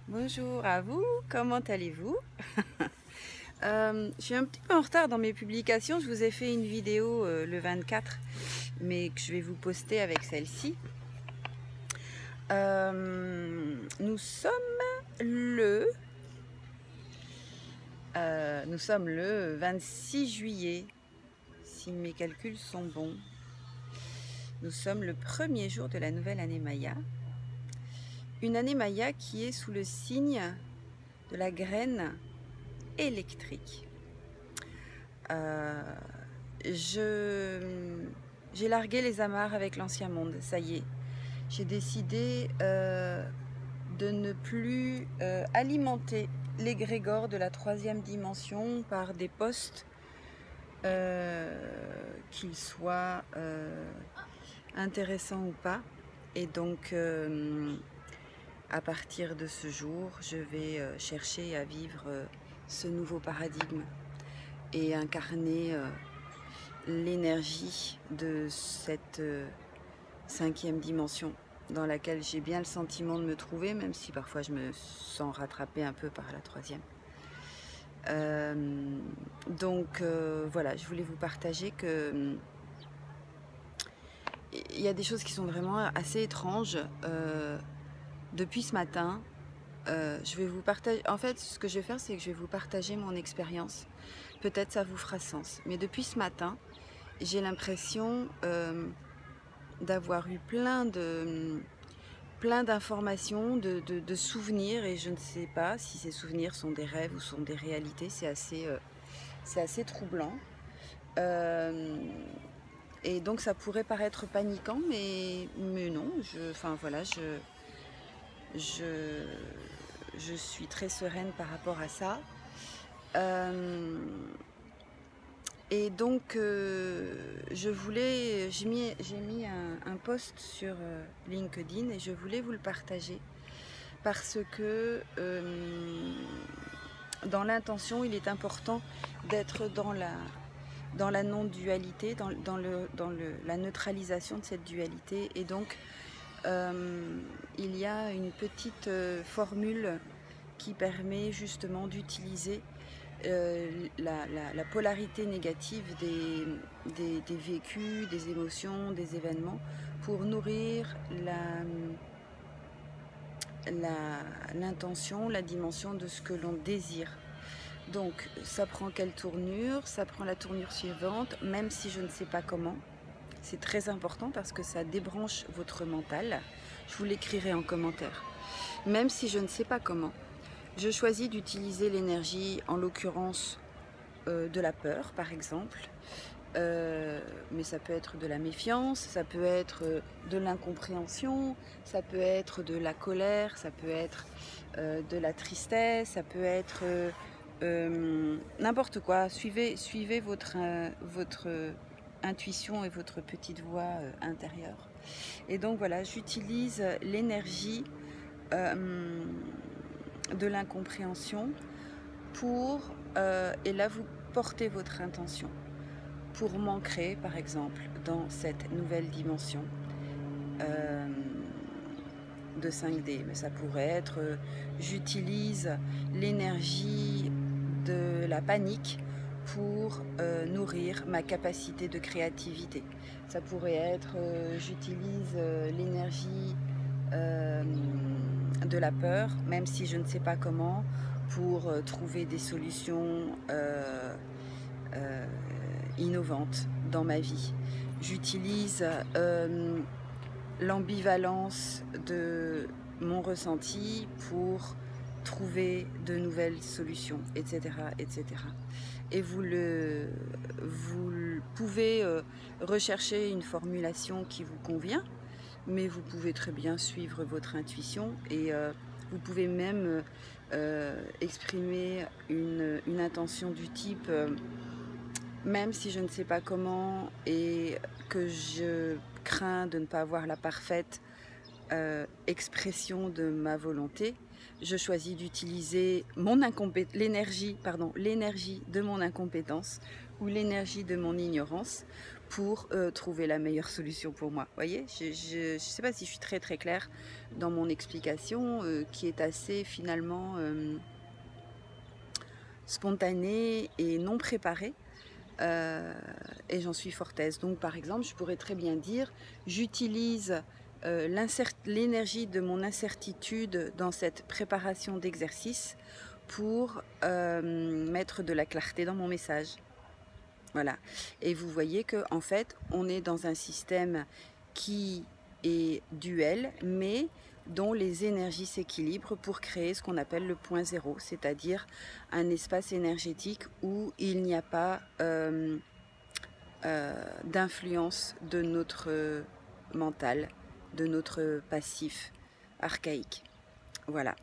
Bonjour à vous, comment allez-vous? Je suis un petit peu en retard dans mes publications, je vous ai fait une vidéo le 24, mais que je vais vous poster avec celle-ci. Nous sommes le 26 juillet, si mes calculs sont bons. Nous sommes le premier jour de la nouvelle année Maya. Une année Maya qui est sous le signe de la graine électrique. J'ai largué les amarres avec l'ancien monde, ça y est. J'ai décidé de ne plus alimenter l'égrégore de la troisième dimension par des posts qu'ils soient intéressants ou pas. Et donc, à partir de ce jour, je vais chercher à vivre ce nouveau paradigme et incarner l'énergie de cette cinquième dimension dans laquelle j'ai bien le sentiment de me trouver, même si parfois je me sens rattrapée un peu par la troisième. Voilà, je voulais vous partager que il y a des choses qui sont vraiment assez étranges. Depuis ce matin, je vais vous partager. En fait, ce que je vais faire, c'est que je vais vous partager mon expérience. Peut-être ça vous fera sens. Mais depuis ce matin, j'ai l'impression d'avoir eu plein d'informations, de souvenirs, et je ne sais pas si ces souvenirs sont des rêves ou sont des réalités. C'est assez troublant. Et donc ça pourrait paraître paniquant, mais non. Je suis très sereine par rapport à ça. Et donc, j'ai mis un post sur LinkedIn et je voulais vous le partager parce que dans l'intention, il est important d'être dans la non-dualité, dans la neutralisation de cette dualité. Et donc, il y a une petite formule qui permet justement d'utiliser la polarité négative des vécus, des émotions, des événements pour nourrir l'intention, la dimension de ce que l'on désire. Donc ça prend quelle tournure? Ça prend la tournure suivante, même si je ne sais pas comment. C'est très important parce que ça débranche votre mental. Je vous l'écrirai en commentaire. Même si je ne sais pas comment, je choisis d'utiliser l'énergie, en l'occurrence de la peur par exemple, mais ça peut être de la méfiance, ça peut être de l'incompréhension, ça peut être de la colère, ça peut être de la tristesse, ça peut être n'importe quoi. Suivez votre intuition et votre petite voix intérieure. Et donc voilà, j'utilise l'énergie de l'incompréhension pour, et là vous portez votre intention, pour m'ancrer par exemple dans cette nouvelle dimension de 5D. Mais ça pourrait être, j'utilise l'énergie de la panique pour nourrir ma capacité de créativité. Ça pourrait être, j'utilise l'énergie de la peur, même si je ne sais pas comment, pour trouver des solutions innovantes dans ma vie. J'utilise l'ambivalence de mon ressenti pour trouver de nouvelles solutions, etc. etc. Et vous pouvez rechercher une formulation qui vous convient, mais vous pouvez très bien suivre votre intuition et vous pouvez même exprimer une intention du type même si je ne sais pas comment et que je crains de ne pas avoir la parfaite expression de ma volonté, je choisis d'utiliser l'énergie de mon incompétence ou l'énergie de mon ignorance pour trouver la meilleure solution pour moi. Vous voyez, je ne sais pas si je suis très très claire dans mon explication, qui est assez finalement spontanée et non préparée. Et j'en suis fort aise. Donc par exemple, je pourrais très bien dire, j'utilise l'énergie de mon incertitude dans cette préparation d'exercice pour mettre de la clarté dans mon message. Voilà. Et vous voyez que en fait, on est dans un système qui est duel, mais dont les énergies s'équilibrent pour créer ce qu'on appelle le point zéro, c'est-à-dire un espace énergétique où il n'y a pas d'influence de notre mental, de notre passif archaïque. Voilà.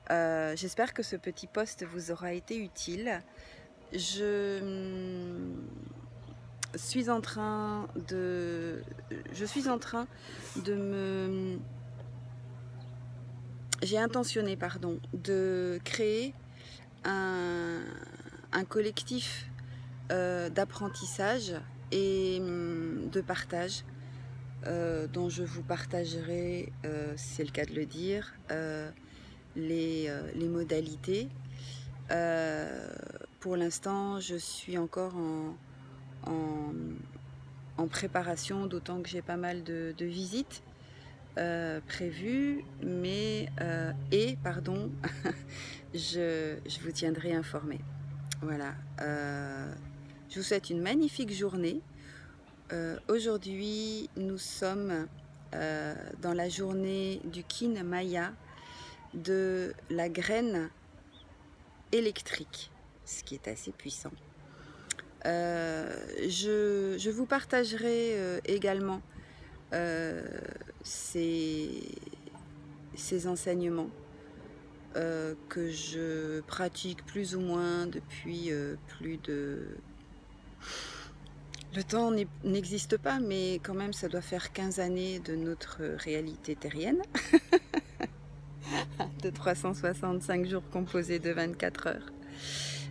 J'espère que ce petit post vous aura été utile. Je suis en train de me... J'ai intentionné, pardon, de créer un collectif d'apprentissage et de partage dont je vous partagerai, si c'est le cas de le dire, les modalités. Pour l'instant, je suis encore en préparation, d'autant que j'ai pas mal de visites prévues, mais pardon, je vous tiendrai informé. Voilà. Je vous souhaite une magnifique journée. Aujourd'hui, nous sommes dans la journée du Kin Maya, de la graine électrique, ce qui est assez puissant. Je vous partagerai également ces enseignements que je pratique plus ou moins depuis plus de... Le temps n'existe pas, mais quand même ça doit faire 15 années de notre réalité terrienne. De 365 jours composés de 24 heures,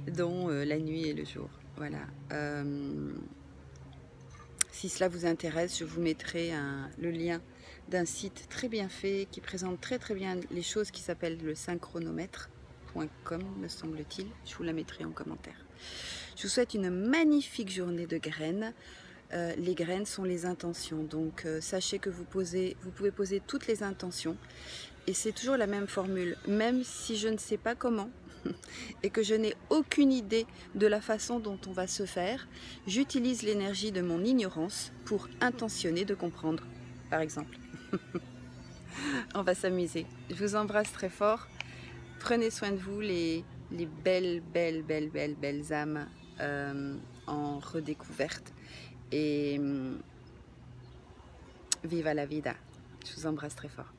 dont la nuit et le jour. Voilà. Si cela vous intéresse, je vous mettrai le lien d'un site très bien fait qui présente très bien les choses, qui s'appelle le synchronomètre.com, me semble-t-il. Je vous la mettrai en commentaire. Je vous souhaite une magnifique journée de graines. Les graines sont les intentions, donc sachez que vous pouvez poser toutes les intentions et c'est toujours la même formule, même si je ne sais pas comment et que je n'ai aucune idée de la façon dont on va se faire, j'utilise l'énergie de mon ignorance pour intentionner de comprendre, par exemple. On va s'amuser. Je vous embrasse très fort. Prenez soin de vous, les belles âmes en redécouverte. Et viva la vida. Je vous embrasse très fort.